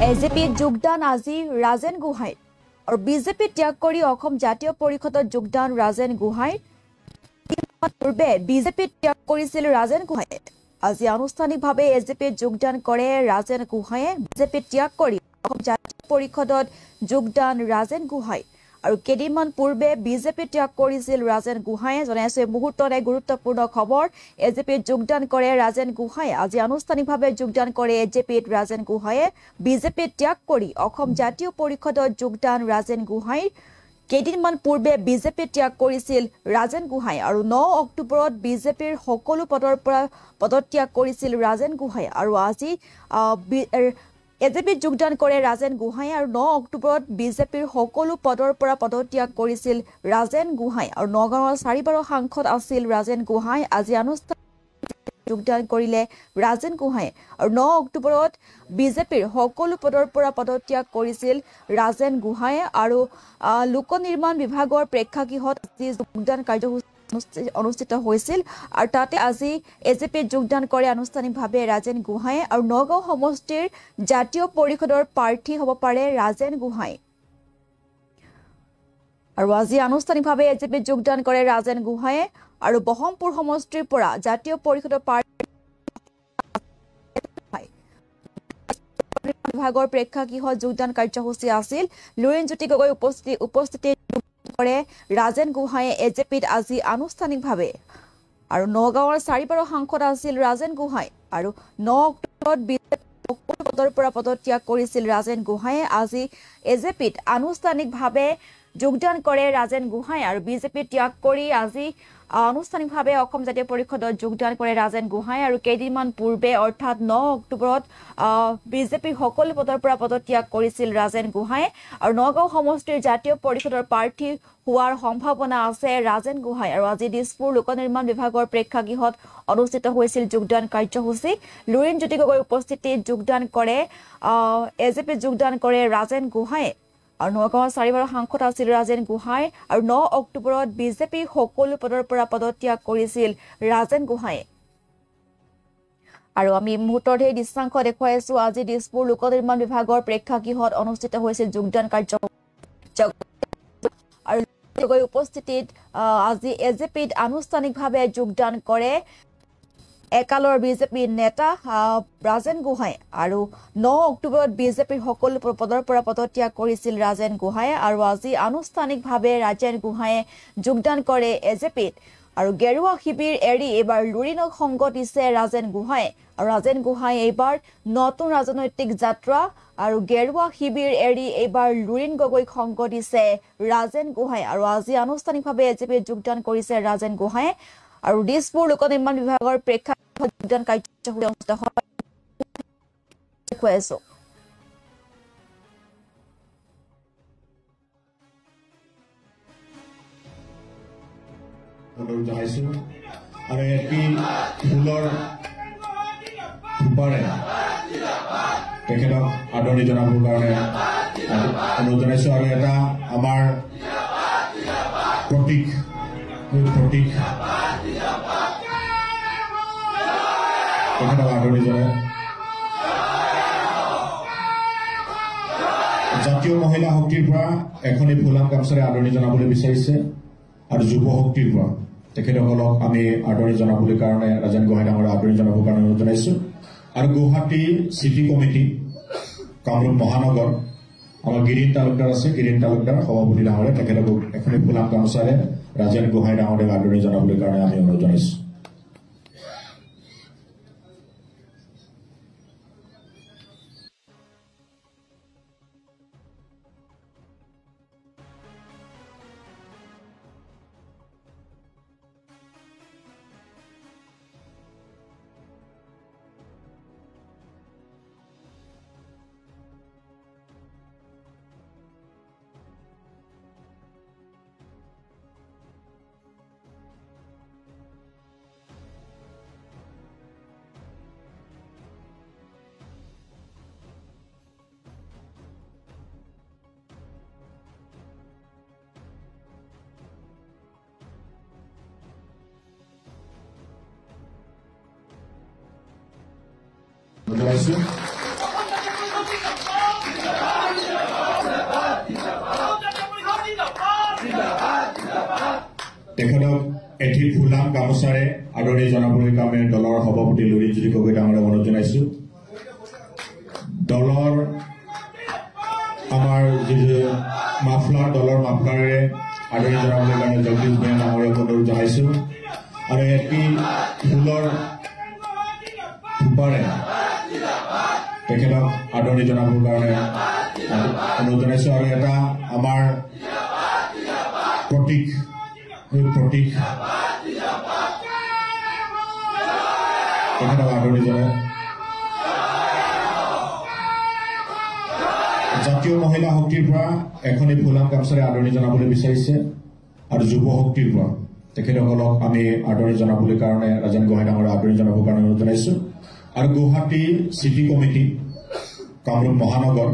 এজেপিত যোগদান আজি ৰাজেন গোহাঁই আৰু বিজেপি ত্যাগ কৰি অসম জাতীয় পৰিষদত যোগদান ৰাজেন গোহাঁই পূৰ্বে বিজেপি ত্যাগ কৰিছিল ৰাজেন গোহাঁই আজি আনুষ্ঠানিকভাৱে এজেপিত যোগদান কৰে ৰাজেন গোহাঁয়ে বিজেপি ত্যাগ কৰি অসম জাতীয় পৰিষদত যোগদান ৰাজেন গোহাঁই আৰু কেদিনমান পূৰ্বে বিজেপি ত্যাগ কৰিছিল ৰাজেন গোহাঁয়ে জনাইছে মুহূৰ্তত এক গুৰুত্বপূৰ্ণ খবৰ এজেপিত যোগদান কৰে ৰাজেন গোহাঁই আজি আনুষ্ঠানিকভাৱে যোগদান কৰে এজেপিত ৰাজেন গোহাঁয়ে বিজেপি ত্যাগ কৰি অসম জাতীয় পৰিষদত যোগদান ৰাজেন গোহাঁই কেদিনমান পূৰ্বে বিজেপি ত্যাগ কৰিছিল ৰাজেন গোহাঁই আৰু 9 অক্টোবৰত বিজেপিৰ সকলো পদৰ পৰা পদত্যাগ কৰিছিল ৰাজেন গোহাঁই আৰু আজি এজেপিত যোগদান কৰে ৰাজেন গোহাঁই আৰু 9 অক্টোবৰত বিজেপিৰ সকলো পদৰ পৰা পদত্যাগ কৰিছিল ৰাজেন গোহাঁই আৰু নগাঁৱৰ 4বাৰৰ সাংসদ আছিল ৰাজেন গোহাঁই আজি আনুষ্ঠানিক যোগদান কৰিলে ৰাজেন গোহাঁই আৰু 9 অক্টোবৰত বিজেপিৰ সকলো পদৰ পৰা পদত্যাগ কৰিছিল ৰাজেন গোহাঁই আৰু লোক নিৰ্মাণ বিভাগৰ প্ৰেক্ষাগৃহত আজি যোগদান কাৰ্যসূচী অনুষ্ঠিত হৈছিল আৰু তাতে আজি এজেপিত যোগদান কৰে আনুষ্ঠানিকভাৱে ৰাজেন গোহাঁই আৰু নগাঁও সমষ্টিৰ জাতীয় পৰিষদৰ প্ৰাৰ্থী হ'ব পাৰে ৰাজেন গোহাঁই আৰু আজি আনুষ্ঠানিকভাৱে এজেপিত যোগদান কৰে ৰাজেন গোহাঁই আৰু বহমপুৰ সমষ্টিৰ পৰা জাতীয় পৰিষদৰ বিভাগৰ প্ৰেক্ষাগৃহত যোগদান কাৰ্যসূচী আছিল লুৰিণজ্যোতি গগৈ উপস্থিতি কৰে ৰাজেন গোহাঁয়ে এজেপিত আজি আনুষ্ঠানিকভাৱে আৰু নগাঁৱৰ 4বাৰৰ সাংসদ আছিল ৰাজেন গোহাঁই আৰু 9 অক্টোবৰত বিজেপিৰ পদৰ পৰা পদত্যাগ কৰিছিল ৰাজেন গোহাঁয়ে আজি এজেপিত আনুষ্ঠানিকভাৱে যোগদান কৰে ৰাজেন গোহাঁই আৰু বিজেপি ত্যাগ কৰি আজি আনুষ্ঠানিকভাৱে অসম জাতীয় পৰিষদত যোগদান কৰে ৰাজেন গোহাঁই আৰু কেইদিনমান পূৰ্বে অৰ্থাৎ 9 অক্টোবৰত বিজেপিৰ সকলো পদৰ পৰা পদত্যাগ কৰিছিল ৰাজেন গোহাঁই আৰু নগাঁও সমষ্টিৰ জাতীয় পৰিষদৰ প্ৰাৰ্থী হোৱাৰ সম্ভাৱনা আছে ৰাজেন গোহাঁই আৰু আজি দিছপুৰ লোক নিৰ্মাণ বিভাগৰ প্ৰেক্ষাগৃহত অনুষ্ঠিত হৈছিল যোগদান কাৰ্যসূচী লুৰিণজ্যোতি গগৈ উপস্থিতিত যোগদান কৰে এজেপিত যোগদান কৰে ৰাজেন গোহাঁই আৰু নগাঁৱৰ 4বাৰৰ সাংসদ আছিল ৰাজেন গোহাঁই আৰু 9 অক্টোবৰত বিজেপি সকলো পদৰ পৰা পদত্যাগ কৰিছিল ৰাজেন গোহাঁই আৰু আমি মুহূৰ্তত এই দৃশ্যাংশ দেখুৱাইছো আজি দিছপুৰ লোক নিৰ্মাণ বিভাগৰ প্ৰেক্ষাগৃহত অনুষ্ঠিত হৈছিল যোগদান কাৰ্যসূচী আৰু উপস্থিতিত আজি এজেপিত আনুষ্ঠানিকভাৱে যোগদান কৰে একালৰ বিজেপি নেতা ৰাজেন গোহাঁই আৰু 9 অক্টোবৰত বিজেপিৰ সকলো পদৰ পৰা পদত্যাগ কৰিছিল ৰাজেন গোহাঁই আৰু আজি আনুষ্ঠানিকভাৱে ৰাজেন গোহাঁয়ে যোগদান কৰে এজেপিত আৰু গেৰুৱা শিবিৰ এৰি এবাৰ লুৰিণক সংগ দিছে ৰাজেন গোহাঁই আৰু ৰাজেন গোহাঁই এইবাৰ নতুন ৰাজনৈতিক যাত্ৰা আৰু গেৰুৱা শিবিৰ এৰি এইবাৰ লুৰিণ গগৈক সংগ দিছে ৰাজেন গোহাঁই আৰু আজি আনুষ্ঠানিকভাৱে এজেপিত যোগদান কৰিছে ৰাজেন গোহাঁই আৰু দিছপুৰ লোক নিৰ্মাণ বিভাগৰ প্ৰেক্ষাগৃহত যোগদান কাৰ্যসূচী অনুষ্ঠিত হৈছিল আৰু এটি ফুলৰ থোপাৰে তেখেতক আদৰণি জনাবৰ কাৰণে অনুৰোধ জনাইছো আৰু এটা আমাৰ প্ৰতীক তেখেতক আদৰণি জনাই জাতীয় মহিলা শক্তিৰ পৰা এখনি ফুলাম গামোচাৰে আদৰণি জনাবলৈ বিচাৰিছে আৰু যুৱ শক্তিৰ পৰা তেখেতসকলক আমি আদৰণি জনাবলৈ কাৰণে ৰাজেন গোহাঁই ডাঙৰ আদৰণি জনাবৰ কাৰণে অনুৰোধ জনাইছো আৰু গুৱাহাটী চিটি কমিটি কামৰূপ মহানগৰ আমাৰ গিৰিণ তালুকদাৰ আছে গিৰিণ তালুকদাৰ সভাপতি ডাঙৰে তেখেতক এখনি ফুলাম গামোচাৰে ৰাজেন গোহাঁই ডাঙৰক আদৰণি জনাবলৈ কাৰণে আমি অনুৰোধ জনাইছো তেখেতক এটি ফুলাম গামোচাৰে আদৰণি জনাবলৈ কাৰণে দলৰ সভাপতি লুৰিণজ্যোতি গগৈ ডাঙৰীয়াক অনুৰোধ জনাইছো। দলৰ আমাৰ যি মাফলাৰ দলৰ মাফলাৰে আদৰণি জনাবলৈ কাৰণে জগদীশ ভূঞা ডাঙৰীয়াক অনুৰোধ জনাইছো। আৰু এটি ফুলৰ থোপাৰে তেখেতক আদৰণি জনাবৰ কাৰণে অনুৰোধ জনাইছো। আৰু এটা আমাৰ প্ৰতীক তেখেতক আদৰণি জনায়। জাতীয় মহিলা শক্তিৰ পৰা এখনি ফুলাম গামোচাৰে আদৰণি জনাবলৈ বিচাৰিছে। আৰু যুৱ শক্তিৰ পৰা তেখেতসকলক আমি আদৰণি জনাবলৈ কাৰণে ৰাজেন গোহাঁই ডাঙৰীয়াক আদৰণি জনাবৰ কাৰণে অনুৰোধ জনাইছো। আৰু গুৱাহাটী চিটি কমিটি কামৰূপ মহানগৰ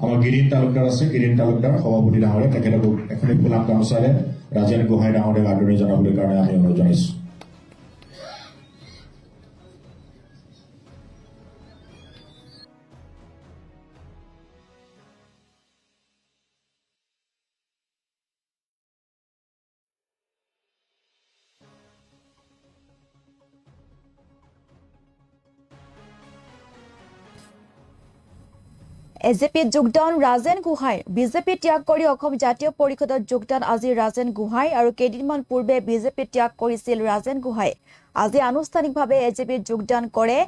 আমাৰ গিৰিণ তালুকদাৰ আছে, গিৰিণ তালুকদাৰ সভাপতি ডাঙৰীয়া তেখেতক এখনি ফুলাম গামোচাৰে ৰাজেন গোহাঁই ডাঙৰীয়াক আদৰণি জনাবলৈ কাৰণে আমি অনুৰোধ জনাইছো। এজেপিত যোগদান ৰাজেন গোহাঁই। বিজেপি ত্যাগ কৰি অসম জাতীয় পৰিষদত যোগদান আজি ৰাজেন গোহাঁই। আৰু কেইদিনমান পূৰ্বে বিজেপি ত্যাগ কৰিছিল ৰাজেন গোহাঁই। আজি আনুষ্ঠানিকভাৱে এজেপিত যোগদান কৰে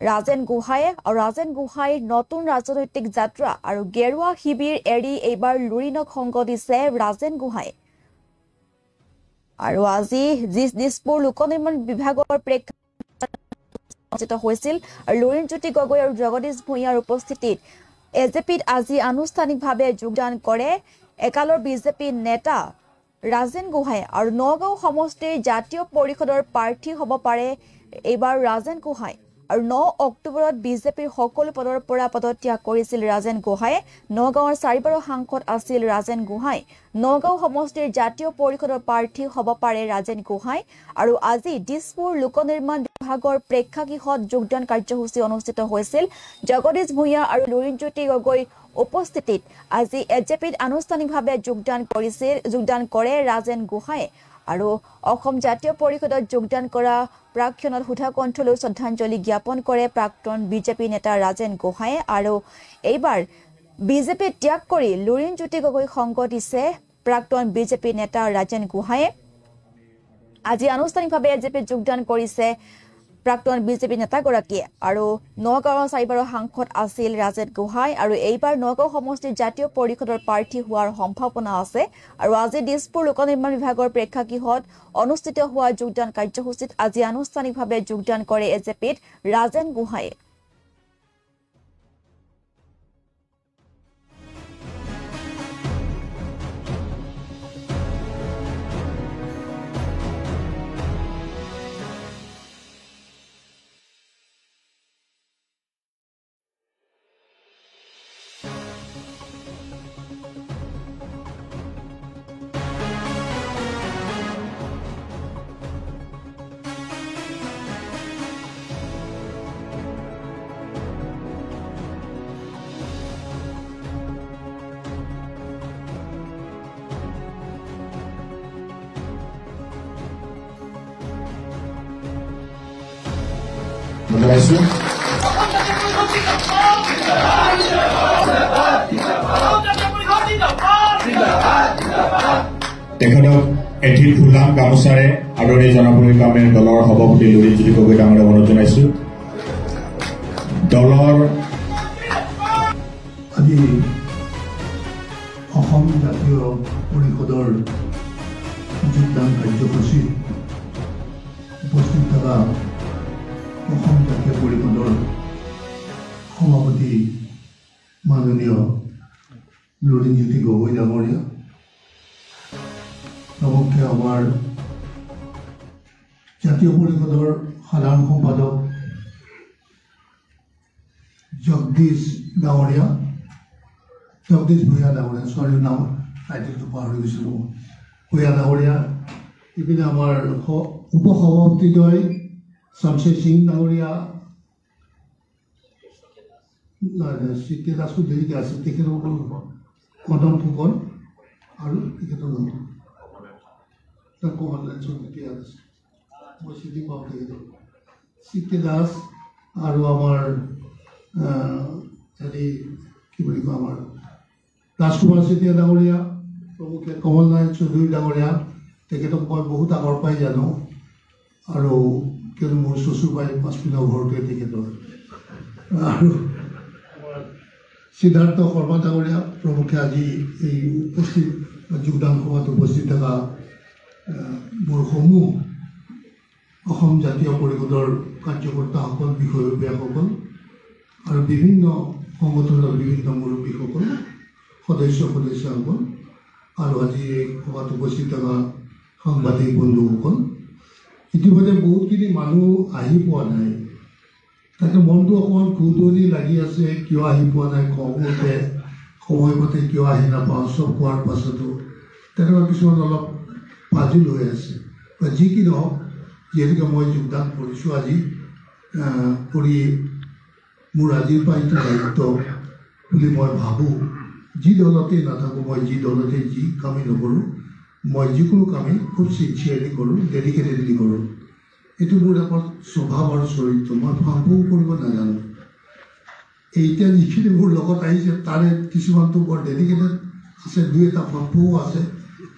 ৰাজেন গোহাঁয়ে। আৰু ৰাজেন গোহাঁইৰ নতুন ৰাজনৈতিক যাত্ৰা আৰু গেৰুৱা শিবিৰ এৰি এইবাৰ লুৰিণক সংগ দিছে ৰাজেন গোহাঁই। আৰু আজি দিছপুৰ লোক নিৰ্মাণ বিভাগৰ অনুষ্ঠিত হৈছিল। আৰু লুৰিণজ্যোতি গগৈ আৰু জগদীশ ভূঞাৰ উপস্থিতিত এজেপিত আজি আনুষ্ঠানিকভাৱে যোগদান কৰে একালৰ বিজেপি নেতা ৰাজেন গোহাঁই। আৰু নগাঁও সমষ্টিৰ জাতীয় পৰিষদৰ প্ৰাৰ্থী হ'ব পাৰে এইবাৰ ৰাজেন গোহাঁই। আৰু 9 অক্টোবৰত বিজেপিৰ সকলো পদৰ পৰা পদত্যাগ কৰিছিল ৰাজেন গোহাঁয়ে। নগাঁৱৰ 4বাৰৰ সাংসদ আছিল ৰাজেন গোহাঁই। নগাঁও সমষ্টিৰ জাতীয় পৰিষদৰ প্ৰাৰ্থী হ'ব পাৰে ৰাজেন গোহাঁই। আৰু আজি দিছপুৰ লোক নিৰ্মাণ বিভাগৰ প্ৰেক্ষাগৃহত যোগদান কাৰ্যসূচী অনুষ্ঠিত হৈছিল। জগদীশ ভূঞা আৰু লুৰিণজ্যোতি গগৈ উপস্থিতিত আজি এজেপিত আনুষ্ঠানিকভাৱে যোগদান কৰে ৰাজেন গোহাঁয়ে। আৰু অসম জাতীয় পৰিষদত যোগদান কৰা প্ৰাক্ষণত সুধা কণ্ঠলৈ শ্ৰদ্ধাঞ্জলি জ্ঞাপন কৰে প্ৰাক্তন বিজেপি নেতা ৰাজেন গোহাঁয়ে। আৰু এইবাৰ বিজেপি ত্যাগ কৰি লুৰিণজ্যোতি গগৈ সংগ দিছে প্ৰাক্তন বিজেপি নেতা ৰাজেন গোহাঁয়ে। আজি আনুষ্ঠানিকভাৱে এজেপিত যোগদান কৰিছে প্ৰাক্তন বিজেপি নেতাগৰাকীয়ে। আৰু নগাঁৱৰ 4বাৰৰ সাংসদ আছিল ৰাজেন গোহাঁই। আৰু এইবাৰ নগাঁও সমষ্টিৰ জাতীয় পৰিষদৰ প্ৰাৰ্থী হোৱাৰ সম্ভাৱনা আছে। আৰু আজি দিছপুৰ লোক নিৰ্মাণ বিভাগৰ প্ৰেক্ষাগৃহত অনুষ্ঠিত হোৱা যোগদান কাৰ্যসূচীত আজি আনুষ্ঠানিকভাৱে যোগদান কৰে এজেপিত ৰাজেন গোহাঁয়ে। তেখেতক এটি ফুলাম গামোচাৰে আদৰণি জনাবলৈ কাৰণে দলৰ সভাপতি লুৰিণজ্যোতি গগৈ ডাঙৰীয়াক অনুৰোধ জনাইছো। দলৰ আজি অসম জাতীয় পৰিষদৰ যোগদান কাৰ্যসূচী উপস্থিত থকা অসম জাতীয় পৰিষদৰ সভাপতি মাননীয় লুৰিণজ্যোতি গগৈ ডাঙৰীয়া, লগতে আমাৰ জাতীয় পৰিষদৰ সাধাৰণ সম্পাদক জগদীশ ভূঞা ডাঙৰীয়া, ছোৱালীৰ নাম টাইটেলটো পাহৰি গৈছিলোঁ, ভূঞা ডাঙৰীয়া। ইপিনে আমাৰ উপসভাপতিদ্বয় শমশেৰ সিং ডাঙৰীয়া, চিকেতা চৌধুৰী আছে, তেখেতসকল কদম ফুকন আৰু তেখেতৰ তাকো অনলাইন চলতে আছে মই চিঠি পাওঁ তেখেতক চিকে দাস আৰু আমাৰ হেৰি কি বুলি কয় আমাৰ ৰাজকুমাৰ চেতিয়া ডাঙৰীয়া প্ৰমুখে কমল নাৰায়ণ চৌধুৰী ডাঙৰীয়া তেখেতক মই বহুত আগৰ পৰাই জানো আৰু কিয়নো মোৰ চচুৰবাৰী পাঁচপিনৰ ঘৰটোৱে তেখেতৰ আৰু সিদ্ধাৰ্থ শৰ্মা ডাঙৰীয়া প্ৰমুখে আজি এই উপস্থিত যোগদান সভাত উপস্থিত থকা মোৰ সমূহ অসম জাতীয় পৰিষদৰ কাৰ্যকৰ্তাসকল বিষয়ববীয়াসকল আৰু বিভিন্ন সংগঠনৰ বিভিন্ন মুৰব্বীসকল সদস্যসকল আৰু আজি এই সভাত উপস্থিত থকা সাংবাদিক বন্ধুসকল ইতিমধ্যে বহুতখিনি মানুহ আহি পোৱা নাই তাকে মনটো অকণমান খুদনি লাগি আছে কিয় আহি পোৱা নাই খং উঠে সময়মতে কিয় আহি নাপাওঁ চব কোৱাৰ পাছতো তেনেকুৱা কিছুমান অলপ পাজিল হৈ আছে যি কি নহওক যিহেতুকে মই যোগদান কৰিছোঁ আজি কৰি মোৰ আজিৰ পৰা এইটো দায়িত্ব বুলি মই ভাবোঁ যি দলতেই নাথাকোঁ মই যি দলতে যি কামেই নকৰোঁ মই যিকোনো কামেই খুব চিনচিয়াৰলি কৰোঁ ডেডিকেটেডলি কৰোঁ এইটো মোৰ এখন স্বভাৱ আৰু চৰিত্ৰ মই ফাংফুং কৰিব নাজানো এতিয়া যিখিনি মোৰ লগত আহিছে তাৰে কিছুমানটো বৰ ডেডিকেটেড আছে দুই এটা ফাংফুঙো আছে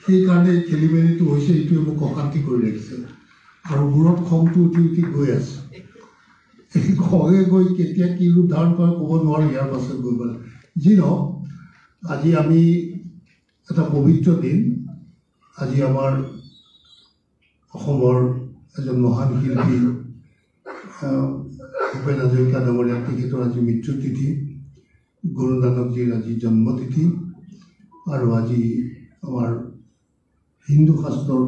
সেইকাৰণে খেলি মেলিটো হৈছে এইটোৱে মোক অশান্তি কৰি ৰাখিছে আৰু মূৰত খংটো উঠি উঠি গৈ আছে এই খঙে গৈ কেতিয়া কি ৰূপ ধাৰণ কৰে ক'ব নোৱাৰোঁ ইয়াৰ পাছত গৈ পেলাই যি নহওক আজি আমি এটা পবিত্ৰ দিন আজি আমাৰ অসমৰ এজন মহান শিল্পী ভূপেন হাজৰিকা ডাঙৰীয়া তেখেতৰ আজি মৃত্যু তিথি গুৰু নানকজীৰ আজি জন্মতিথি আৰু আজি আমাৰ হিন্দু শাস্ত্ৰৰ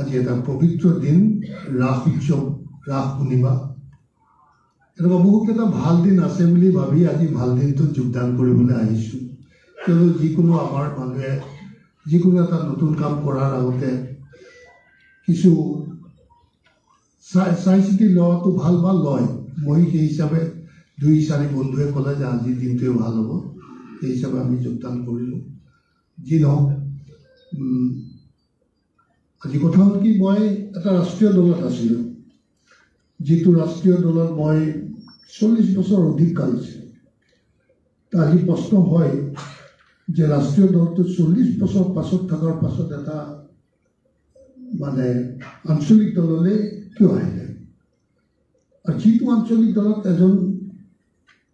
আজি এটা পবিত্ৰ দিন ৰাস উৎসৱ ৰাস পূৰ্ণিমা এনেকুৱা বহুতকেইটা ভাল দিন আছে বুলি ভাবি আজি ভাল দিনটোত যোগদান কৰিবলৈ আহিছোঁ কিয়নো যিকোনো আমাৰ মানুহে যিকোনো এটা নতুন কাম কৰাৰ আগতে কিছু চাই চিতি লোৱাটো ভাল বা লয় মই সেই হিচাপে দুই চাৰি বন্ধুৱে ক'লে যে আজিৰ দিনটোৱে ভাল হ'ব সেই হিচাপে আমি যোগদান কৰিলোঁ যি নহওক আজি কথা হ'ল কি মই এটা ৰাষ্ট্ৰীয় দলত আছিলোঁ যিটো ৰাষ্ট্ৰীয় দলত মই 40 বছৰ অধিক কাল আছিলোঁ আজি প্ৰশ্ন হয় যে ৰাষ্ট্ৰীয় দলটো 40 বছৰ পাছত থকাৰ পাছত এটা মানে আঞ্চলিক দললৈ কিয় আহিলে আৰু যিটো আঞ্চলিক দলত এজন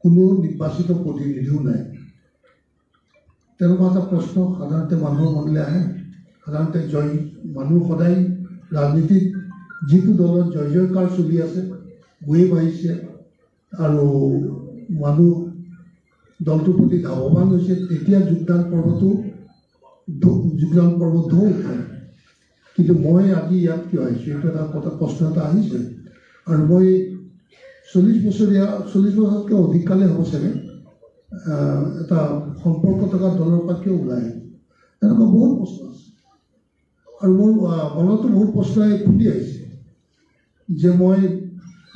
কোনো নিৰ্বাচিত প্ৰতিনিধিও নাই তেনেকুৱা এটা প্ৰশ্ন সাধাৰণতে মানুহৰ মনলৈ আহে সাধাৰণতে মানুহ সদায় ৰাজনীতিত যিটো দলত জয় জয়কাৰ চলি আছে গৈয়ে বাঢ়িছে আৰু মানুহ দলটোৰ প্ৰতি ধাৱমান হৈছে তেতিয়া যোগদান পৰ্বটো ঢৌ উঠে কিন্তু মই আজি ইয়াত কিয় আহিছোঁ এইটো এটা কথা প্ৰশ্ন এটা আহিছে আৰু মই 40 বছৰতকৈ অধিক কালে হ'ব চাগে এটা সম্পৰ্ক থকা দলৰ পৰা কিয় ওলাই এনেকুৱা বহুত প্ৰশ্ন আছে আৰু মোৰ মনতো বহুত প্ৰশ্নই খুন্দি আহিছে যে মই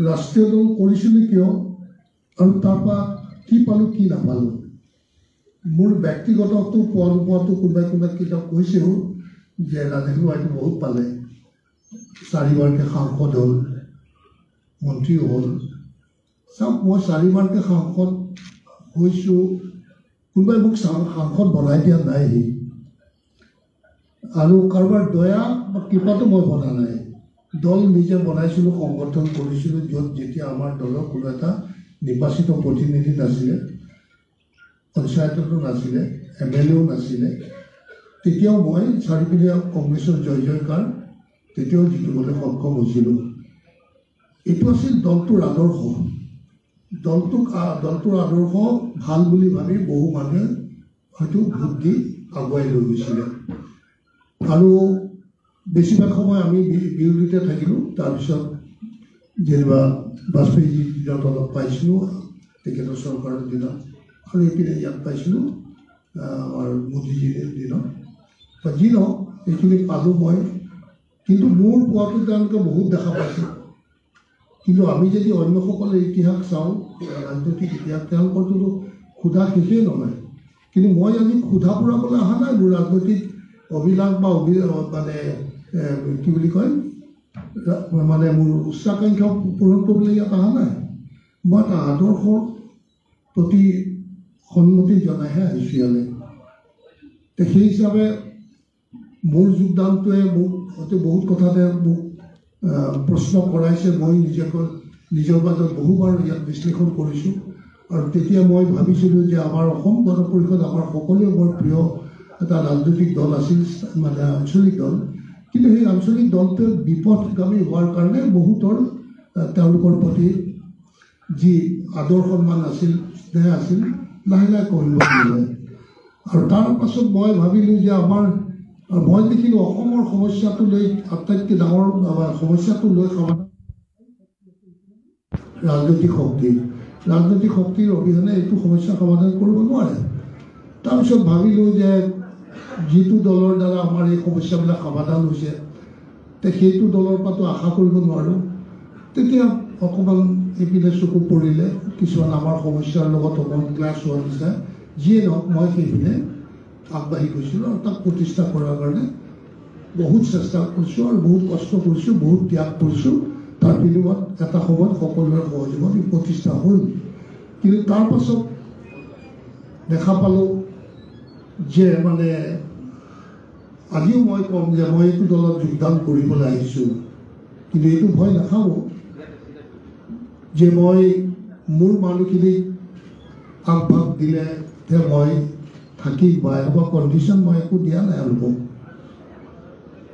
ৰাষ্ট্ৰীয় দল কৰিছিলোঁ কিয় আৰু তাৰপৰা কি পালোঁ কি নাপালোঁ মোৰ ব্যক্তিগতটো পোৱা নোপোৱাটো কোনোবাই কিতাপ কৈছেও যে ৰাজেশ বাইদেউ বহুত পালে 4বাৰকৈ সাংসদ হ'ল মন্ত্ৰীও হ'ল চাওক মই 4বাৰকৈ সাংসদ হৈছোঁ কোনোবাই মোক সাংসদ বনাই দিয়া নাই আৰু কাৰোবাৰ দয়া বা কৃপাটো মই বনা নাই দল নিজে বনাইছিলোঁ সংগঠন কৰিছিলোঁ য'ত যেতিয়া আমাৰ দলৰ কোনো এটা নিৰ্বাচিত প্ৰতিনিধি নাছিলে পঞ্চায়ততো নাছিলে MLAও নাছিলে তেতিয়াও মই চাৰিপিনীয়া কংগ্ৰেছৰ জয় জয়কাৰ তেতিয়াও জিকিবলৈ সক্ষম হৈছিলোঁ এইটো আছিল দলটোৰ আদৰ্শ দলটোৰ আদৰ্শ ভাল বুলি ভাবি বহু মানুহে হয়তো ভোট দি আগুৱাই লৈ গৈছিলে আৰু বেছিভাগ সময় আমি বিৰোধীতে থাকিলোঁ তাৰপিছত যেনিবা বাজপেয়ীজীৰ দিনত অলপ পাইছিলোঁ তেখেতৰ চৰকাৰৰ দিনত আৰু এইপিনে ইয়াত পাইছিলোঁ আমাৰ মোদীজীৰ দিনত বা যি নহওক এইখিনি পালোঁ মই কিন্তু মোৰ পোৱাটো তেওঁলোকে বহুত দেখা পাইছিল কিন্তু আমি যদি অন্যসকলে ইতিহাস চাওঁ ৰাজনৈতিক ইতিহাস তেওঁলোকৰতো ক্ষুধা শেষেই নহয় কিন্তু মই আজি ক্ষুধা পূৰাবলৈ অহা নাই মোৰ ৰাজনৈতিক অভিলাষ বা মানে কি বুলি কয় মানে মোৰ উচ্চাকাংক্ষা পূৰণ কৰিবলৈ ইয়াত অহা নাই মই এটা আদৰ্শৰ প্ৰতি সন্মতি জনাইহে আহিছোঁ ইয়ালৈ সেই হিচাপে মোৰ যোগদানটোৱে মোক হয়তো বহুত কথাতে মোক প্ৰশ্ন কৰাইছে মই নিজৰ মাজত বহুবাৰ ইয়াত বিশ্লেষণ কৰিছোঁ আৰু তেতিয়া মই ভাবিছিলোঁ যে আমাৰ অসম গণ পৰিষদ আমাৰ সকলোৱে বৰ প্ৰিয় এটা ৰাজনৈতিক দল আছিল মানে আঞ্চলিক দল কিন্তু সেই আঞ্চলিক দলটোৱে বিপথগামী হোৱাৰ কাৰণে বহুতৰ তেওঁলোকৰ প্ৰতি যি আদৰ সন্মান আছিল স্নেহ আছিল লাহে লাহে কমিব ধৰিলে আৰু তাৰ পাছত মই ভাবিলোঁ যে মই দেখিলোঁ অসমৰ সমস্যাটো লৈ আটাইতকৈ ডাঙৰ সমস্যাটো লৈ সমাধান ৰাজনৈতিক শক্তিৰ অবিহনে এইটো সমস্যা সমাধান কৰিব নোৱাৰে তাৰপিছত ভাবিলোঁ যে যিটো দলৰ দ্বাৰা আমাৰ এই সমস্যাবিলাক সমাধান হৈছে সেইটো দলৰ পৰাতো আশা কৰিব নোৱাৰোঁ তেতিয়া অকণমান এইপিনে চকু পৰিলে কিছুমান আমাৰ সমস্যাৰ লগত অকণমান ক্লাছ হোৱা নিচিনা যিয়ে নহওক মই সেইপিনে আগবাঢ়ি গৈছিলোঁ আৰু তাক প্ৰতিষ্ঠা কৰাৰ কাৰণে বহুত চেষ্টা কৰিছোঁ আৰু বহুত কষ্ট কৰিছোঁ বহুত ত্যাগ কৰিছোঁ তাৰ বিনিময়ত এটা সময়ত সকলোৰে সহযোগত প্ৰতিষ্ঠা হ'ল কিন্তু তাৰ পাছত দেখা পালোঁ যে মানে আজিও মই ক'ম যে মই এইটো দলত যোগদান কৰিবলৈ আহিছোঁ কিন্তু এইটো ভয় নাখাব যে মই মোৰ মানুহখিনিক আগভাগ দিলে যে মই থাকিম বা এনেকুৱা কণ্ডিশ্যন মই একো দিয়া নাই তেওঁলোকক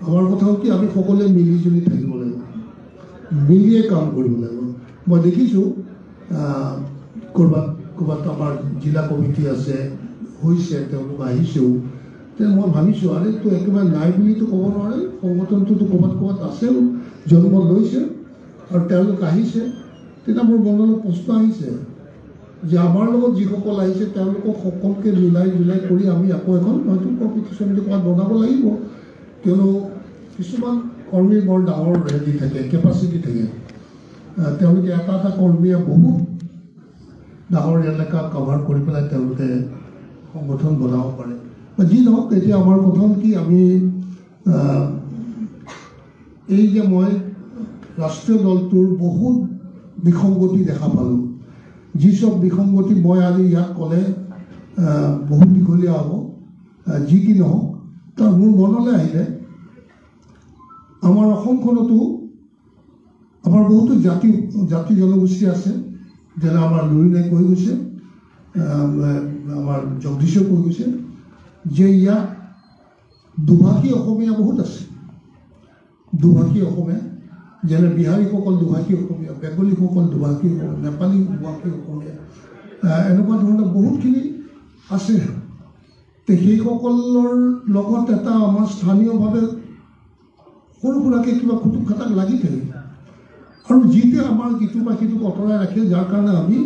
আমাৰ কথা হ'ল কি আমি সকলোৱে মিলিজুলি থাকিব লাগিব মিলিয়ে কাম কৰিব লাগিব মই দেখিছোঁ ক'ৰবাত আমাৰ জিলা কমিটি আছে হৈছে তেওঁলোক আহিছেও তেতিয়া মই ভাবিছোঁ আৰে তো একেবাৰে নাই বুলিতো ক'ব নোৱাৰে সংগঠনটোতো ক'ৰবাত আছেও জন্ম লৈছে আৰু তেওঁলোক আহিছে তেতিয়া মোৰ মনলৈ প্ৰশ্ন আহিছে যে আমাৰ লগত যিসকল আহিছে তেওঁলোকক সকলোকে মিলাই কৰি আমি আকৌ এখন হয়তো কম্পিটিশ্যন ক'ৰবাত বনাব লাগিব কিয়নো কিছুমান কৰ্মী বৰ ডাঙৰ হেৰি থাকে কেপাচিটি থাকে তেওঁলোকে এটা কৰ্মীয়ে বহুত ডাঙৰ এলেকা কভাৰ কৰি পেলাই তেওঁলোকে সংগঠন বনাব পাৰে যি নহওক এতিয়া আমাৰ কথা হ'ল কি আমি এই যে মই ৰাষ্ট্ৰীয় দলটোৰ বহুত বিসংগতি দেখা পালোঁ যি সব বিসংগতি মই আজি ইয়াত ক'লে বহুত দীঘলীয়া হ'ব যি কি নহওক তাৰ মোৰ মনলৈ আহিলে আমাৰ অসমখনতো আমাৰ বহুতো জাতি জনগোষ্ঠী আছে যেনে আমাৰ লুৰিণে কৈ গৈছে আমাৰ জগদীশে কৈ গৈছে যে ইয়াত দুভাষী অসমীয়া বহুত আছে দুভাষী অসমীয়া যেনে বিহাৰীসকল দুভাষী অসমীয়া বেংগলীসকল দুভাষী অসমীয়া নেপালী দুভাষী অসমীয়া এনেকুৱা ধৰণৰ বহুতখিনি আছে সেইসকলৰ লগত এটা আমাৰ স্থানীয়ভাৱে সৰু সুৰাকৈ কিবা খুটুক খাটাক লাগি থাকে আৰু যিটোৱে আমাৰ ইটো বা সিটোক আঁতৰাই ৰাখে যাৰ কাৰণে আমি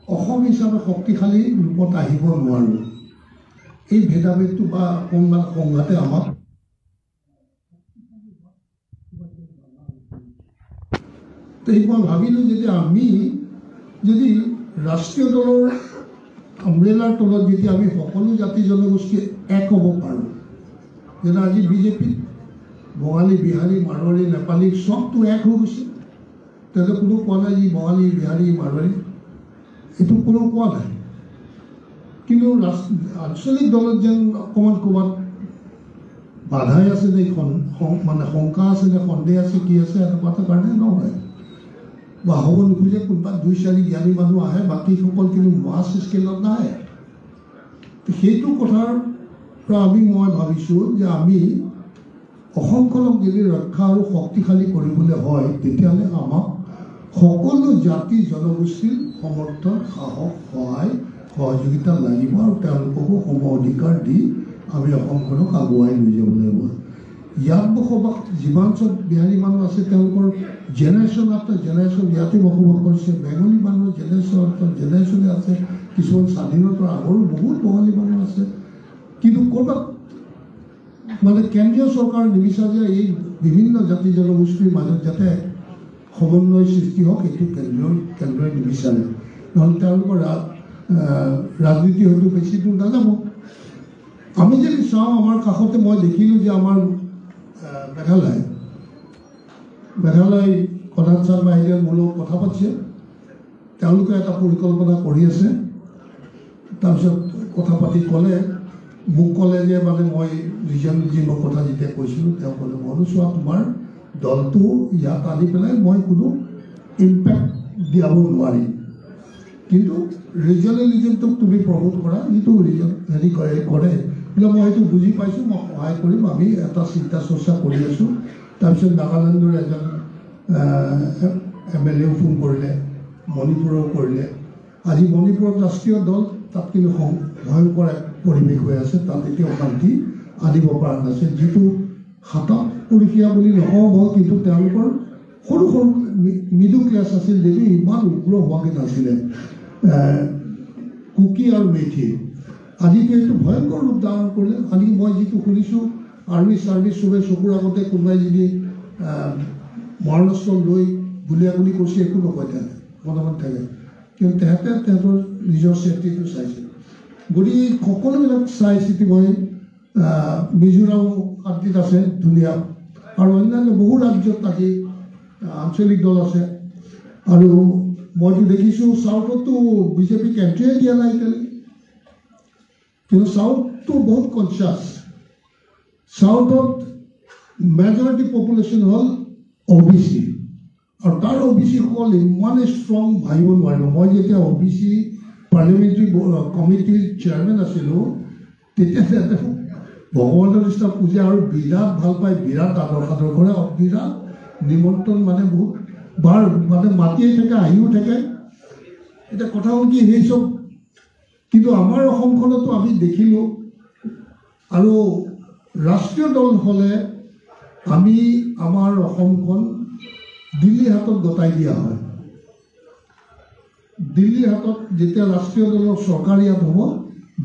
অসম হিচাপে শক্তিশালী ৰূপত আহিব নোৱাৰোঁ এই ভেদাভেদটো বা অকণমান সংঘাতে আমাক মই ভাবিলোঁ যে আমি যদি ৰাষ্ট্ৰীয় দলৰ আমব্ৰেলাৰ তলত যদি আমি সকলো জাতি জনগোষ্ঠী এক হ'ব পাৰোঁ যেনে আজি বিজেপিত বঙালী বিহাৰী মাৰোৱাৰী নেপালী চবটো এক হৈ গৈছে তেন্তে কোনো কোৱা নাই যে বঙালী বিহাৰী মাৰোৱাৰী এইটো কোনো কোৱা নাই কিন্তু আঞ্চলিক দলত যেন অকণমান ক'ৰবাত বাধাই আছে নে মানে শংকা আছে নে সন্দেহ আছে কি আছে এনেকুৱা এটা কাৰণে নহয় বা হ'ব নোখোজে কোনোবা 2-4 জ্ঞানী মানুহ আহে বাকীসকল কিন্তু মাছ স্কেলত নাহে সেইটো কথাৰ পৰা মই ভাবিছোঁ যে আমি অসমখনক যদি ৰক্ষা আৰু শক্তিশালী কৰিবলৈ হয় তেতিয়াহ'লে আমাক সকলো জাতি জনগোষ্ঠীৰ সমৰ্থন সাহস সহায় সহযোগিতা লাগিব আৰু তেওঁলোককো সম অধিকাৰ দি আমি অসমখনক আগুৱাই লৈ যাব লাগিব ইয়াত বসবাস যিমান চব বিহাৰী মানুহ আছে তেওঁলোকৰ জেনেৰেশ্যন আফটাৰ জেনেৰেশ্যন ইয়াতে বসবাস কৰিছে বেংগলী মানুহৰ জেনেৰেশ্যন আফটাৰ জেনেৰেশ্যনে আছে কিছুমান স্বাধীনতাৰ আগৰো বহুত বঙালী মানুহ আছে কিন্তু ক'ৰবাত মানে কেন্দ্ৰীয় চৰকাৰ নিবিচাৰে যে এই বিভিন্ন জাতি জনগোষ্ঠীৰ মাজত যাতে সমন্বয় সৃষ্টি হওক এইটো কেন্দ্ৰই নিবিচাৰে নহ'লে তেওঁলোকৰ ৰাজনীতি হয়তো বেছি দূৰ নাযাব আমি যদি চাওঁ আমাৰ কাষতে মই দেখিলোঁ যে আমাৰ মেঘালয় প্ৰধান ছাৰ বাহিৰে মোৰ লগত কথা পাতিছে, তেওঁলোকে এটা পৰিকল্পনা কৰি আছে। তাৰপিছত কথা পাতি মোক ক'লে যে মানে মই ৰিজনৰ কথা যেতিয়া কৈছিলোঁ, তেওঁ ক'লে মই চোৱা তোমাৰ দলটো ইয়াত আনি পেলাই মই কোনো ইম্পেক্ট দিয়াব নোৱাৰিম, কিন্তু ৰিজনেলিজমটোক তুমি প্ৰমোট কৰা, যিটো ৰিজন কৰে বোলে মই সেইটো বুজি পাইছোঁ, মই সহায় কৰিম, আমি এটা চিন্তা চৰ্চা কৰি আছোঁ। তাৰপিছত নাগালেণ্ডৰ এজন MLA ফোন কৰিলে, মণিপুৰৰ কৰিলে। আজি মণিপুৰত ৰাষ্ট্ৰীয় দল, তাত কিন্তু ভয়ংকৰ এক পৰিৱেশ হৈ আছে, তাত এতিয়া শান্তি আনিব পৰা নাছিল। যিটো পুৰুষীয়া বুলি নহ'ব, কিন্তু তেওঁলোকৰ সৰু সৰু মিডল ক্লাছ আছিল, যিটো ইমান উগ্ৰ হোৱাকৈ নাছিলে কুকি আৰু মেথি। আজিতো এইটো ভয়ংকৰ ৰূপ ধাৰণ কৰিলে। আজি মই যিটো শুনিছোঁ, আৰ্মি চাৰ্ভিচ চবে চকুৰ আগতে কোনোবাই যদি মৰণাস্ত্ৰ লৈ গুলীয়াগুলি কৰিছে, একো নকয়, থাকে মনে থাকে, কিন্তু তেহেঁতৰ নিজৰ ছেফটিটো চাইছে। গতিকে সকলোবিলাক চাই চিতি মই মিজোৰাম শান্তিত আছে, ধুনীয়া, আৰু অন্যান্য বহু ৰাজ্যত আজি আঞ্চলিক দল আছে। আৰু মইতো দেখিছোঁ চাউথতো বিজেপিক এণ্ট্ৰিয়ে দিয়া নাই এতিয়ালৈকে, কিন্তু চাউথটো বহুত কনচিয়াছ। চাউথত মেজৰিটি পপুলেশ্যন হ'ল OBC, আৰু তাৰ OBC-সকল ইমানে ষ্ট্ৰং ভাবিব নোৱাৰিব। মই যেতিয়া OBC পাৰ্লিয়ামেণ্টাৰী কমিটিৰ চেয়াৰমেন আছিলোঁ, তেতিয়া ভগৱানৰ নিচিনা পূজা আৰু বিৰাট ভাল পায়, বিৰাট আদৰ সাদৰ কৰে, বিৰাট নিমন্ত্ৰণ মানে বহুত বাৰ মানে মাতিয়ে থাকে, আহিও থাকে। এতিয়া কথা হ'ল কি, সেই চব কিন্তু আমাৰ অসমখনতো আমি দেখিলোঁ। আৰু ৰাষ্ট্ৰীয় দল হ'লে আমি আমাৰ অসমখন দিল্লীৰ হাতত গতাই দিয়া হয়। দিল্লীৰ হাতত যেতিয়া ৰাষ্ট্ৰীয় দলৰ চৰকাৰ ইয়াত হ'ব,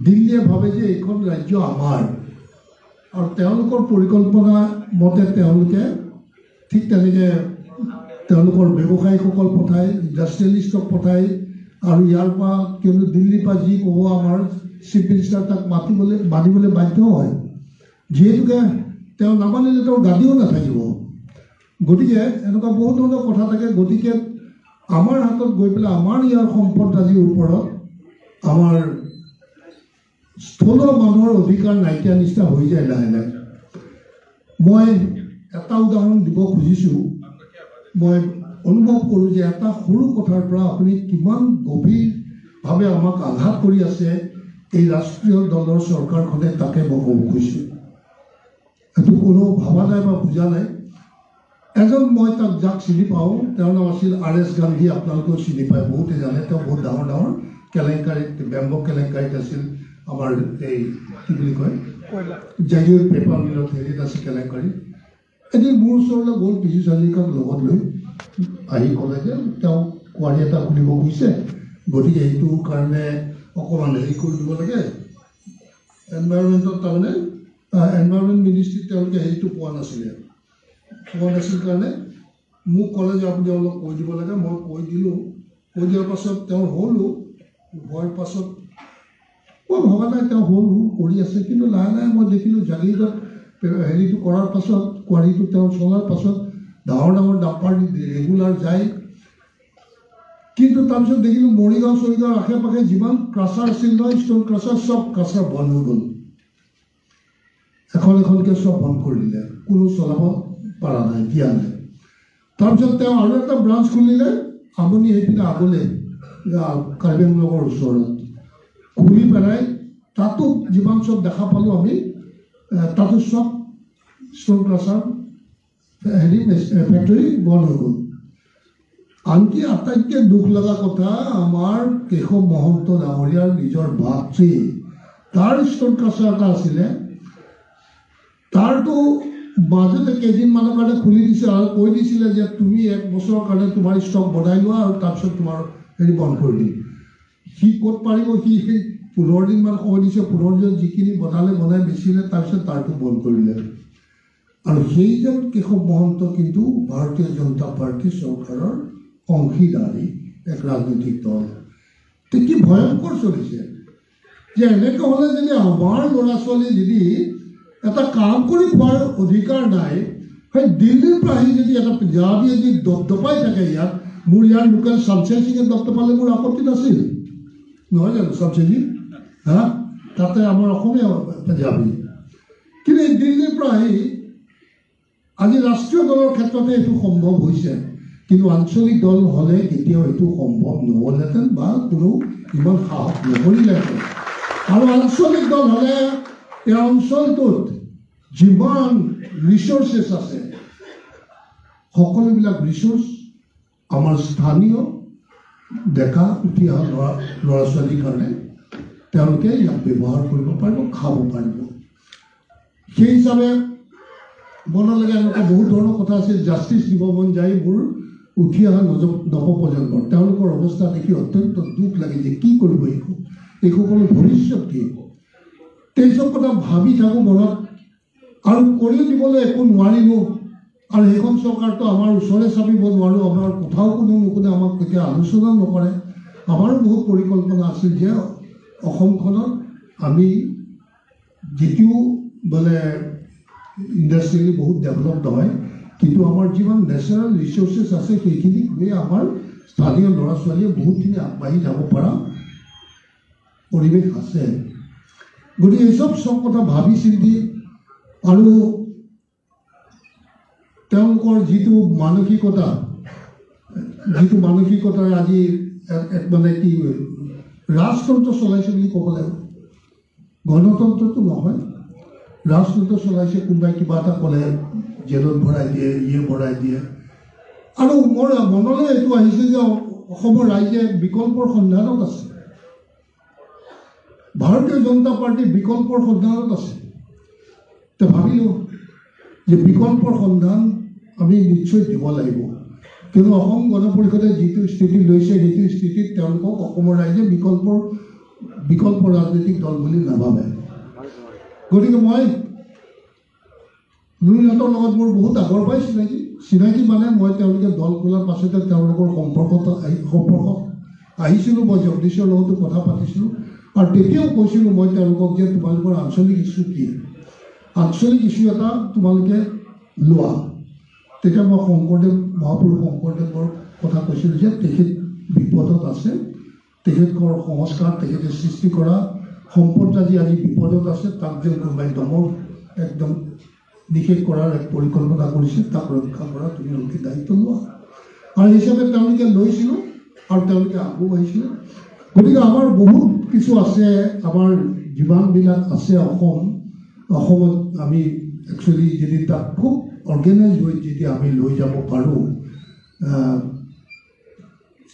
দিল্লীয়ে ভাবে যে এইখন ৰাজ্য আমাৰ, আৰু তেওঁলোকৰ পৰিকল্পনা মতে তেওঁলোকে ঠিক তেনেকৈ তেওঁলোকৰ ব্যৱসায়ীসকল পঠায়, ইণ্ডাষ্ট্ৰিয়েলিষ্টক পঠায়, আৰু ইয়াৰ পৰা কিন্তু দিল্লীৰ পৰা যি ক'ব আমাৰ চিফ মিনিষ্টাৰ তাক মানিবলৈ বাধ্য হয়, যিহেতুকে তেওঁ নামানিলে তেওঁৰ গাদীও নাথাকিব। গতিকে এনেকুৱা বহুত ধৰণৰ কথা থাকে। গতিকে আমাৰ হাতত গৈ পেলাই আমাৰ ইয়াৰ সম্পদৰাজিৰ ওপৰত আমাৰ স্থূল মানুহৰ অধিকাৰ নাইকিয়া নিচিনা হৈ যায় লাহে লাহে। মই এটা উদাহৰণ দিব খুজিছোঁ। মই অনুভৱ কৰোঁ যে এটা সৰু কথাৰ পৰা আপুনি কিমান গভীৰভাৱে আমাক আঘাত কৰি আছে এই ৰাষ্ট্ৰীয় দলৰ চৰকাৰখনে, তাকে মই ক'ব খুজিছোঁ। এইটো কোনো ভবা নাই বা বুজা নাই। এজন মই তাক যাক চিনি পাওঁ, তেওঁৰ নাম আছিল RS গান্ধী। আপোনালোকেও চিনি পায়, বহুতে জানে। তেওঁ বহুত ডাঙৰ ডাঙৰ কেলেংকাৰীত, বেম্বক কেলেংকাৰীত আছিল, আমাৰ এই কি বুলি কয় জাগিৰ পেপাৰ মিলত হেৰিত আছে কেলেংকাৰী। এদিন মোৰ ওচৰলৈ গ'ল, পীযুষ হাজৰিকাক লগত লৈ আহি ক'লে যে তেওঁ কোৱাৰী এটা খুলিব খুজিছে, গতিকে এইটোৰ কাৰণে অকণমান হেৰি কৰি দিব লাগে, এনভাইৰনমেণ্টত তাৰমানে এনভাইৰনমেণ্ট মিনিষ্ট্ৰীত তেওঁলোকে হেৰিটো পোৱা নাছিল কাৰণে মোক ক'লে যে আপুনি অলপ কৈ দিব লাগে। মই কৈ দিলোঁ। কৈ দিয়াৰ পাছত তেওঁ হ'লো, হোৱাৰ পাছত মই ভবা নাই তেওঁ হ'ল কৰি আছে, কিন্তু লাহে লাহে মই দেখিলোঁ জাগিৰত হেৰিটো কৰাৰ পাছত, কোৱাৰীটো তেওঁ চলাৰ পাছত ডাঙৰ ডাঙৰ ডাম্পাৰ ৰেগুলাৰ যায়। কিন্তু তাৰপিছত দেখিলোঁ মৰিগাঁও চৰিগাঁৱৰ আশে পাশে যিমান ক্ৰাছাৰ আছিল নহয়, ষ্ট'ন ক্ৰাছাৰ, চব ক্ৰাছাৰ বন্ধ হৈ গ'ল। এখন এখনকৈ চব বন্ধ কৰি দিলে, কোনো চলাব পৰা নাই, দিয়া নাই। তাৰপিছত তেওঁ আৰু এটা ব্ৰাঞ্চ খুলিলে আমনি সেইপিনে আগলে কাৰ্বি আংলঙৰ ওচৰত খুলি পেলাই, তাতো যিমান চব দেখা পালোঁ আমি, তাতো চব ষ্ট'ন ক্ৰাছাৰ হেৰি ফেক্টৰী বন্ধ হৈ গ'ল। আনকি আটাইতকৈ দুখ লগা কথা, আমাৰ কেশৱ মহন্ত ডাঙৰীয়াৰ নিজৰ ভাতৃ, তাৰ ষ্ট'ন ক্ৰাছাৰ এটা আছিলে, তাৰতো মাজতে কেইদিনমানৰ কাৰণে খুলি দিছে আৰু কৈ দিছিলে যে তুমি 1 বছৰৰ কাৰণে তোমাৰ ষ্টক বনাই লোৱা, আৰু তাৰপিছত তোমাৰ হেৰি বন্ধ কৰি দিম। সি ক'ত পাৰিব, সি 15 দিনমান সময় দিছে, 15 দিনত যিখিনি বনাই বেচিলে, তাৰপিছত তাৰটো বন্ধ কৰিলে। আৰু সেইজন কেশৱ মহন্ত কিন্তু ভাৰতীয় জনতা পাৰ্টী চৰকাৰৰ অংশীদাৰী এক ৰাজনৈতিক দল। কি ভয়ংকৰ চলিছে। যে এনেকৈ হ'লে যদি আমাৰ ল'ৰা ছোৱালী যদি এটা কাম কৰি খোৱাৰ অধিকাৰ নাই, সেই দিল্লীৰ পৰা আহি যদি এটা পঞ্জাবী যদি দপদপাই থাকে ইয়াত, মোৰ ইয়াৰ লোকেল শামশেৰ সিঙে দপদপালে মোৰ আপত্তি নাছিল, নহয় জানো শামশেৰ সিং? হা, তাতে আমাৰ অসমীয়া পঞ্জাবী। কিন্তু এই দিল্লীৰ পৰা আহি আজি ৰাষ্ট্ৰীয় দলৰ ক্ষেত্ৰতে এইটো সম্ভৱ হৈছে, কিন্তু আঞ্চলিক দল হ'লে কেতিয়াও এইটো সম্ভৱ নহ'লহেঁতেন বা কোনো ইমান সাহস নকৰিলেহেঁতেন। আৰু আঞ্চলিক দল হ'লে এই অঞ্চলটোত যিমান ৰিচোৰ্চেছ আছে, সকলোবিলাক ৰিচোৰ্চ আমাৰ স্থানীয় ডেকা উঠি অহা ল'ৰা ছোৱালীৰ কাৰণে তেওঁলোকে ইয়াক ব্যৱহাৰ কৰিব পাৰিব, খাব পাৰিব। সেই হিচাপে বনালেগে এনেকুৱা বহুত ধৰণৰ কথা আছে। জাষ্টিচ দিব মন যায় মোৰ উঠি অহা নৱপ্ৰজন্মৰ, তেওঁলোকৰ অৱস্থা দেখি অত্যন্ত দুখ লাগে যে কি কৰিব এইসকলৰ ভৱিষ্যত কি হ'ব। এইচব কথা ভাবি থাকোঁ মনত, আৰু কৰি দিবলৈ একো নোৱাৰিলোঁ। আৰু সেইখন চৰকাৰটো আমাৰ ওচৰে চাপিব নোৱাৰোঁ, আমাৰ কথাও কোনো নুশুনে, আমাক কেতিয়া আলোচনা নকৰে। আমাৰো বহুত পৰিকল্পনা আছিল যে অসমখনত আমি যিটো মানে ইণ্ডাষ্ট্ৰিয়েলি বহুত ডেভেলপ নহয়, কিন্তু আমাৰ যিমান নেচাৰেল ৰিচোৰ্চেছ আছে সেইখিনিক লৈ আমাৰ স্থানীয় ল'ৰা ছোৱালীয়ে বহুতখিনি আগবাঢ়ি যাব পৰা পৰিৱেশ আছে। গতিকে এইচব কথা ভাবি চিন্তি আৰু তেওঁলোকৰ যিটো মানসিকতাৰ আজি মানে কি ৰাজতন্ত্ৰ চলাইছে বুলি ক'ব লাগিব। গণতন্ত্ৰটো নহয়, ৰাজতন্ত্ৰ চলাইছে। কোনোবাই কিবা এটা ক'লে জেলত ভৰাই দিয়ে, ভৰাই দিয়ে। আৰু মোৰ মনলৈ এইটো আহিছে যে অসমৰ ৰাইজে বিকল্পৰ সন্ধানত আছে, ভাৰতীয় জনতা পাৰ্টীৰ বিকল্পৰ সন্ধানত আছে। তো ভাবিলোঁ যে বিকল্পৰ সন্ধান আমি নিশ্চয় দিব লাগিব, কিন্তু অসম গণ পৰিষদে যিটো স্থিতি লৈছে সেইটো স্থিতিত তেওঁলোকক অসমৰ ৰাইজে বিকল্প ৰাজনৈতিক দল বুলি নাভাবে। গতিকে মই নুৰিহঁতৰ লগত মোৰ বহুত আগৰ পৰাই চিনাকি মানে মই তেওঁলোকে দল খোলাৰ পাছতে তেওঁলোকৰ সম্পৰ্কত আহিছিলোঁ। মই জগদীশৰ লগতো কথা পাতিছিলোঁ আৰু তেতিয়াও কৈছিলোঁ মই তেওঁলোকক যে তোমালোকৰ আঞ্চলিক ইছ্যু কি, আঞ্চলিক ইছ্যু এটা তোমালোকে লোৱা। তেতিয়া মই মহাপুৰুষ শংকৰদেৱৰ কথা কৈছিলোঁ যে তেখেত বিপদত আছে, তেখেতৰ সংস্কাৰ, তেখেতে সৃষ্টি কৰা সম্পদৰাজি আজি বিপদত আছে, তাক যে কোনোবাই একদম নিষেধ কৰাৰ এক পৰিকল্পনা কৰিছে, তাক ৰক্ষা কৰা তোমালোকে দায়িত্ব লোৱা। আৰু হিচাপে তেওঁলোকে লৈছিলোঁ আৰু তেওঁলোকে আগবাঢ়িছিলে। গতিকে আমাৰ বহুত কিছু আছে, আমাৰ যিমানবিলাক আছে অসমত আমি একচুৱেলি যদি তাক খুব অৰ্গেনাইজ হৈ যদি আমি লৈ যাব পাৰোঁ,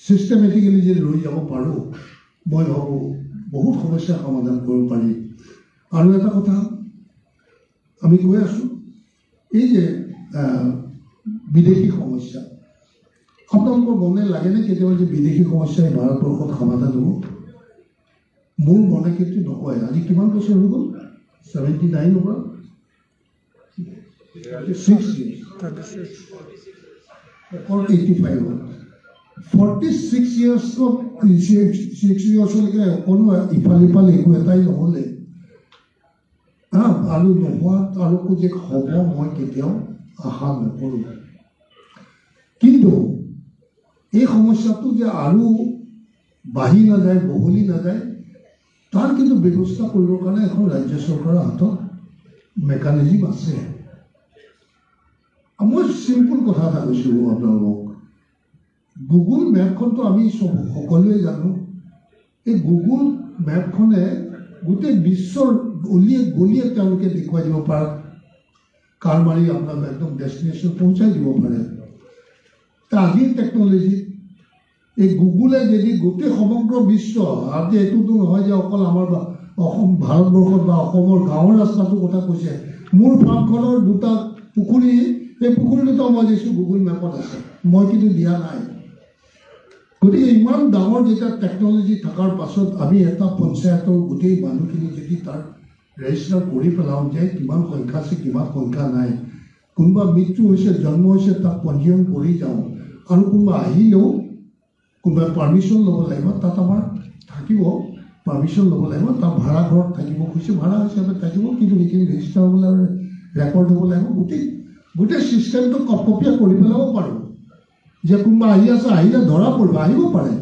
ছিষ্টেমেটিকেলি যদি লৈ যাব পাৰোঁ, মই ভাবোঁ বহুত সমস্যাৰ সমাধান কৰিব পাৰি। আৰু এটা কথা আমি কৈ আছোঁ, এই যে বিদেশী সমস্যা, আপোনালোকৰ মনে লাগেনে কেতিয়াবা যে বিদেশী সমস্যাই ভাৰতবৰ্ষত সমাধান হ'ব? মোৰ মনে কিন্তু নকয়। আজি কিমান বছৰ হৈ গ'ল? 79 পৰা 6 46 ইয়াৰ্ছলৈকে অকণো ইফালে একো এটাই নহ'লে আৰু নোহোৱাত আৰু যে হ'ব মই কেতিয়াও আশা নকৰোঁ। কিন্তু এই সমস্যাটো যে আৰু বাঢ়ি নাযায়, বহলি নাযায়, তাৰ কিন্তু ব্যৱস্থা কৰিবৰ কাৰণে এখন ৰাজ্য চৰকাৰৰ হাতত মেকানিজিম আছে। মই চিম্পুল কথা এটা কৈছোঁ আপোনালোকক, গুগল মেপখনটো আমি সকলোৱে জানো। এই গুগল মেপখনে গোটেই বিশ্বৰ গলিয়ে তেওঁলোকে দেখুৱাই দিব পাৰে, কাৰ মাৰি আপোনাক একদম ডেষ্টিনেশ্যন পहुঁচাই দিব পাৰে। আজিৰ টেকন'লজি এই গুগলে যদি গোটেই সমগ্ৰ বিশ্ব, আজি এইটোতো নহয় যে অকল আমাৰ ভাৰতবৰ্ষত বা অসমৰ গাঁৱৰ ৰাস্তাটোৰ কথা কৈছে, মোৰ ফাৰ্মখনৰ 2টা পুখুৰী, এই পুখুৰী 2টা মই দিছোঁ গুগল মেপত আছে, মই কিন্তু দিয়া নাই। গতিকে ইমান ডাঙৰ যেতিয়া টেকন'লজি থকাৰ পাছত আমি এটা পঞ্চায়তৰ গোটেই মানুহখিনি যদি তাৰ ৰেজিষ্টাৰ কৰি পেলাওঁ যে কিমান সংখ্যা আছে কিমান সংখ্যা নাই, কোনোবা মৃত্যু হৈছে জন্ম হৈছে তাক পঞ্জীয়ন কৰি যাওঁ, আৰু কোনোবা আহিলেও কোনোবাই পাৰ্মিশ্যন ল'ব লাগিব, তাত আমাৰ থাকিব পাৰ্মিশ্যন ল'ব লাগিব তাৰ ভাড়া ঘৰত থাকিব খুজিছে ভাড়া হিচাপে থাকিব কিন্তু এইখিনি ৰেজিষ্টাৰ হ'বলৈ ৰেকৰ্ড হ'ব লাগিব গোটেই ছিষ্টেমটো কপকপীয়া কৰি পেলাব পাৰোঁ যে কোনোবা আহি আছে আহিলে ধৰা পৰিব আহিব পাৰে